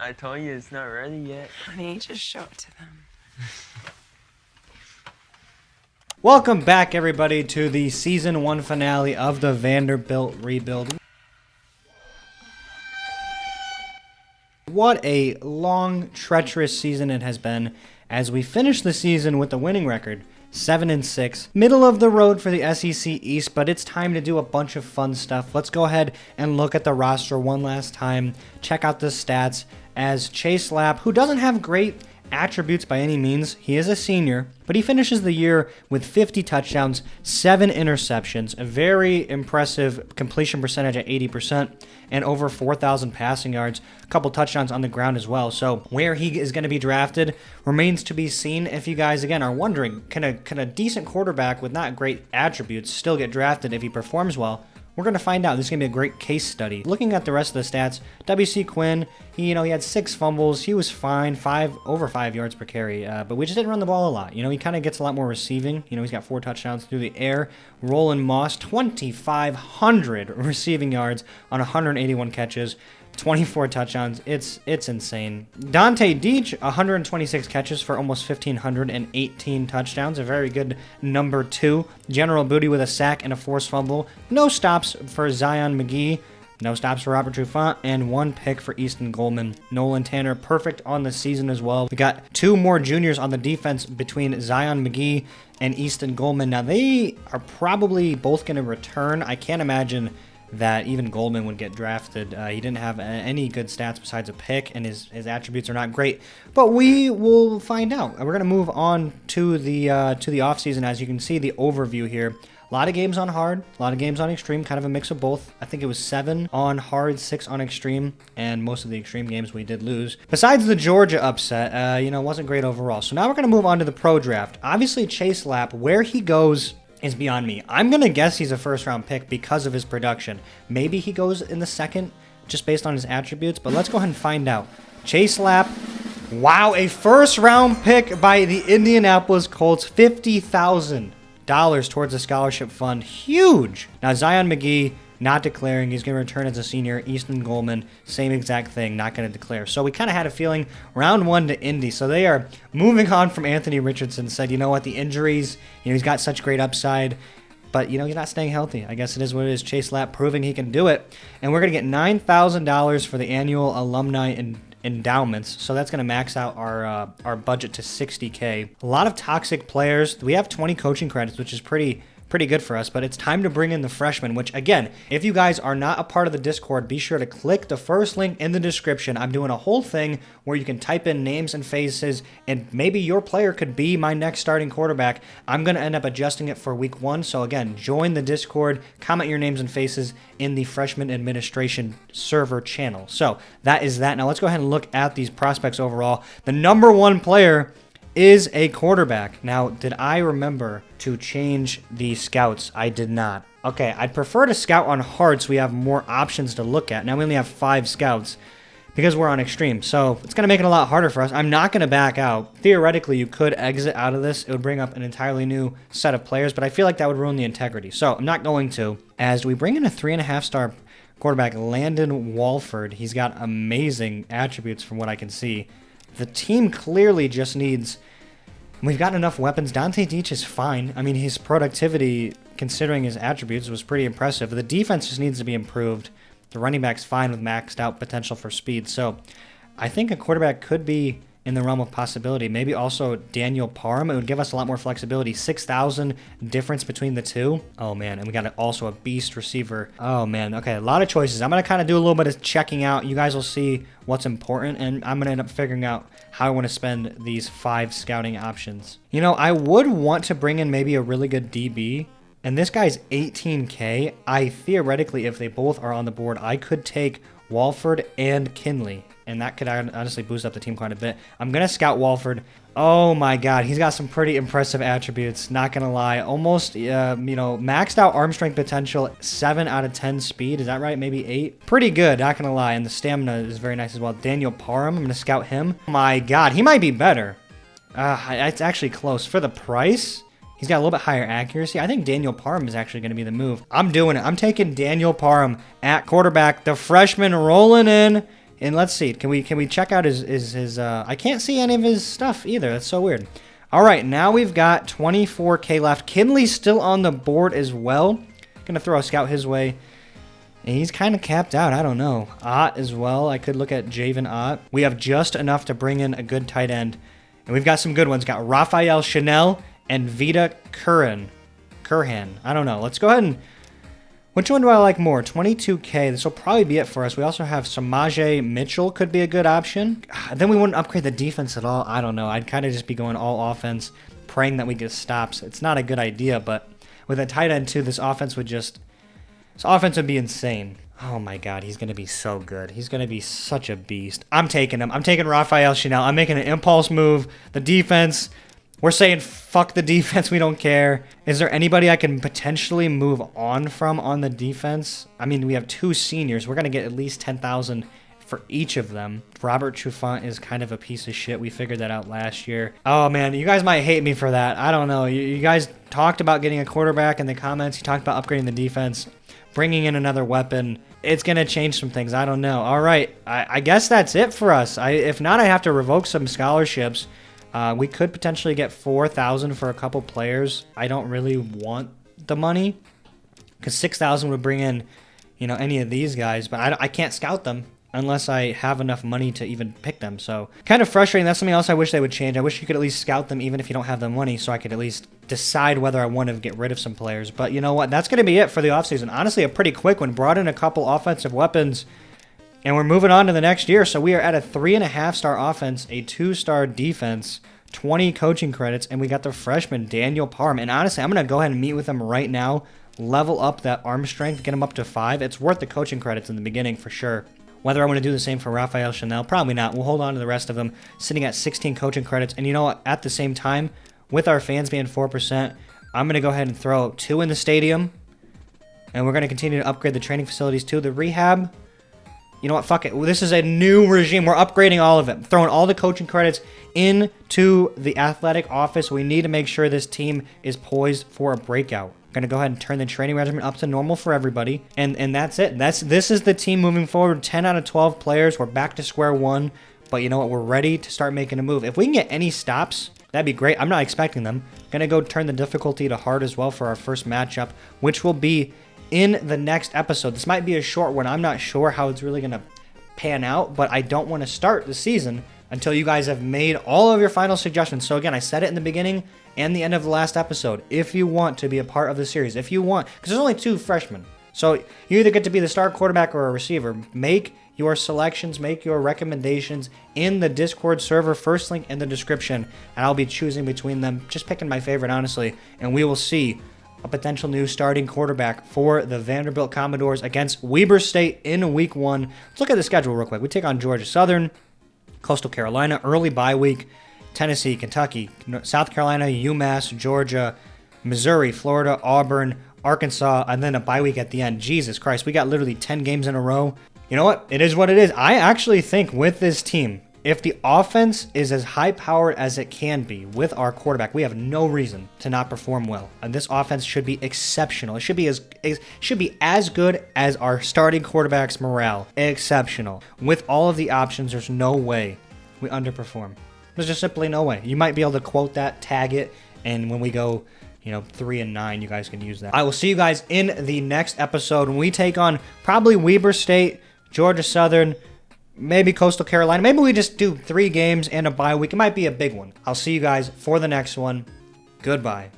I told you it's not ready yet. Honey, just show it to them. Welcome back, everybody, to the Season 1 finale of the Vanderbilt rebuild. What a long, treacherous season it has been as we finish the season with the winning record, 7-6. Middle of the road for the SEC East, but it's time to do a bunch of fun stuff. Let's go ahead and look at the roster one last time. Check out the stats as Chase Lapp, who doesn't have great attributes by any means. He is a senior, but he finishes the year with 50 touchdowns, 7 interceptions, a very impressive completion percentage at 80%, and over 4,000 passing yards, a couple touchdowns on the ground as well. So where he is going to be drafted remains to be seen. If you guys, again, are wondering, can a decent quarterback with not great attributes still get drafted if he performs well? We're going to find out. This is going to be a great case study. Looking at the rest of the stats, W.C. Quinn, he had 6 fumbles. He was fine, over 5 yards per carry, but we just didn't run the ball a lot. He kind of gets a lot more receiving. He's got 4 touchdowns through the air. Roland Moss, 2,500 receiving yards on 181 catches. 24 touchdowns. It's insane. Dante Deach, 126 catches for almost 1,518 touchdowns. A very good number 2. General Booty with a sack and a forced fumble. No stops for Zion McGee. No stops for Robert Trufant, and 1 pick for Easton Goldman. Nolan Tanner, perfect on the season as well. We got 2 more juniors on the defense between Zion McGee and Easton Goldman. Now, they are probably both going to return. I can't imagine that even Goldman would get drafted. He didn't have any good stats besides a pick, and his attributes are not great. But we will find out. We're going to move on to the offseason. As you can see, the overview here. A lot of games on hard, a lot of games on extreme, kind of a mix of both. I think it was 7 on hard, 6 on extreme, and most of the extreme games we did lose. Besides the Georgia upset, wasn't great overall. So now we're going to move on to the pro draft. Obviously, Chase Lapp, where he goes is beyond me. I'm going to guess he's a first-round pick because of his production. Maybe he goes in the second just based on his attributes, but let's go ahead and find out. Chase Lapp, wow, a first-round pick by the Indianapolis Colts, $50,000 towards the scholarship fund. Huge! Now, Zion McGee, not declaring. He's going to return as a senior. Easton Goldman, same exact thing, not going to declare. So we kind of had a feeling round 1 to Indy. So they are moving on from Anthony Richardson. Said, you know what, the injuries, he's got such great upside, but, he's not staying healthy. I guess it is what it is. Chase Lapp proving he can do it. And we're going to get $9,000 for the annual alumni endowments. So that's going to max out our budget to $60K. A lot of toxic players. We have 20 coaching credits, which is pretty good for us, but it's time to bring in the freshmen, which, again, if you guys are not a part of the Discord, be sure to click the first link in the description. I'm doing a whole thing where you can type in names and faces, and maybe your player could be my next starting quarterback. I'm going to end up adjusting it for week 1, so again, join the Discord, comment your names and faces in the freshman administration server channel. So that is that. Now let's go ahead and look at these prospects overall. The number 1 player is a quarterback. Now, did I remember to change the scouts? I did not. Okay, I'd prefer to scout on hard so we have more options to look at. Now we only have 5 scouts because we're on extreme, so it's going to make it a lot harder for us. I'm not going to back out. Theoretically, you could exit out of this. It would bring up an entirely new set of players, but I feel like that would ruin the integrity, so I'm not going to. As we bring in a 3.5-star quarterback, Landon Walford. He's got amazing attributes from what I can see. The team clearly just needs... We've got enough weapons. Dante Deach is fine. I mean, his productivity, considering his attributes, was pretty impressive. The defense just needs to be improved. The running back's fine with maxed out potential for speed. So I think a quarterback could be in the realm of possibility. Maybe also Daniel Parham. It would give us a lot more flexibility. 6,000 difference between the two. Oh, man. And we got also a beast receiver. Oh, man. Okay, a lot of choices. I'm going to kind of do a little bit of checking out. You guys will see what's important, and I'm going to end up figuring out how I want to spend these 5 scouting options. I would want to bring in maybe a really good DB, and this guy's 18K. I theoretically, if they both are on the board, I could take Walford and Kinley, and that could honestly boost up the team quite a bit. I'm going to scout Walford. Oh my god, he's got some pretty impressive attributes, not going to lie. Almost, maxed out arm strength potential, 7 out of 10 speed. Is that right? Maybe 8? Pretty good, not going to lie. And the stamina is very nice as well. Daniel Parham, I'm going to scout him. Oh my god, he might be better. It's actually close. For the price, he's got a little bit higher accuracy. I think Daniel Parham is actually going to be the move. I'm doing it. I'm taking Daniel Parham at quarterback. The freshman rolling in. And let's see, can we check out his I can't see any of his stuff either. That's so weird. All right, now we've got 24K left. Kinley's still on the board as well. Gonna throw a scout his way. And he's kind of capped out. I don't know. Ott as well. I could look at Javen Ott. We have just enough to bring in a good tight end. And we've got some good ones. Got Raphael Chanel and Vita Curran. I don't know. Let's go ahead and... Which one do I like more? 22K. This will probably be it for us. We also have Samaje Mitchell could be a good option. Then we wouldn't upgrade the defense at all. I don't know. I'd kind of just be going all offense, praying that we get stops. It's not a good idea, but with a tight end too, this offense would be insane. Oh my god, he's going to be so good. He's going to be such a beast. I'm taking him. I'm taking Raphael Chanel. I'm making an impulse move. The defense... We're saying, fuck the defense, we don't care. Is there anybody I can potentially move on from on the defense? I mean, we have 2 seniors. We're going to get at least 10,000 for each of them. Robert Trufant is kind of a piece of shit. We figured that out last year. Oh, man, you guys might hate me for that. I don't know. You guys talked about getting a quarterback in the comments. You talked about upgrading the defense, bringing in another weapon. It's going to change some things. I don't know. All right, I guess that's it for us. If not, I have to revoke some scholarships. We could potentially get 4,000 for a couple players. I don't really want the money because 6,000 would bring in, any of these guys. But I can't scout them unless I have enough money to even pick them. So kind of frustrating. That's something else I wish they would change. I wish you could at least scout them even if you don't have the money so I could at least decide whether I want to get rid of some players. But you know what? That's going to be it for the offseason. Honestly, a pretty quick one. Brought in a couple offensive weapons. And we're moving on to the next year. So we are at a 3.5-star offense, a 2-star defense, 20 coaching credits, and we got the freshman, Daniel Parham. And honestly, I'm going to go ahead and meet with him right now, level up that arm strength, get him up to 5. It's worth the coaching credits in the beginning for sure. Whether I want to do the same for Raphael Chanel, probably not. We'll hold on to the rest of them, sitting at 16 coaching credits. And you know what? At the same time, with our fans being 4%, I'm going to go ahead and throw 2 in the stadium. And we're going to continue to upgrade the training facilities too. The rehab... You know what? Fuck it. This is a new regime. We're upgrading all of it. Throwing all the coaching credits into the athletic office. We need to make sure this team is poised for a breakout. Going to go ahead and turn the training regimen up to normal for everybody. And that's it. This is the team moving forward. 10 out of 12 players. We're back to square one. But you know what? We're ready to start making a move. If we can get any stops, that'd be great. I'm not expecting them. Going to go turn the difficulty to hard as well for our first matchup, which will be in the next episode. This might be a short one. I'm not sure how it's really going to pan out, but I don't want to start the season until you guys have made all of your final suggestions. So again, I said it in the beginning and the end of the last episode. If you want to be a part of the series, if you want, because there's only 2 freshmen. So you either get to be the star quarterback or a receiver. Make your selections, make your recommendations in the Discord server. First link in the description, and I'll be choosing between them. Just picking my favorite, honestly, and we will see a potential new starting quarterback for the Vanderbilt Commodores against Weber State in week 1. Let's look at the schedule real quick. We take on Georgia Southern, Coastal Carolina, early bye week, Tennessee, Kentucky, South Carolina, UMass, Georgia, Missouri, Florida, Auburn, Arkansas, and then a bye week at the end. Jesus Christ, we got literally 10 games in a row. You know what? It is what it is. I actually think with this team, if the offense is as high-powered as it can be with our quarterback, we have no reason to not perform well. And this offense should be exceptional. It should be as good as our starting quarterback's morale. Exceptional. With all of the options, there's no way we underperform. There's just simply no way. You might be able to quote that, tag it, and when we go 3-9, you guys can use that. I will see you guys in the next episode when we take on probably Weber State, Georgia Southern, maybe Coastal Carolina. Maybe we just do 3 games and a bye week. It might be a big one. I'll see you guys for the next one. Goodbye.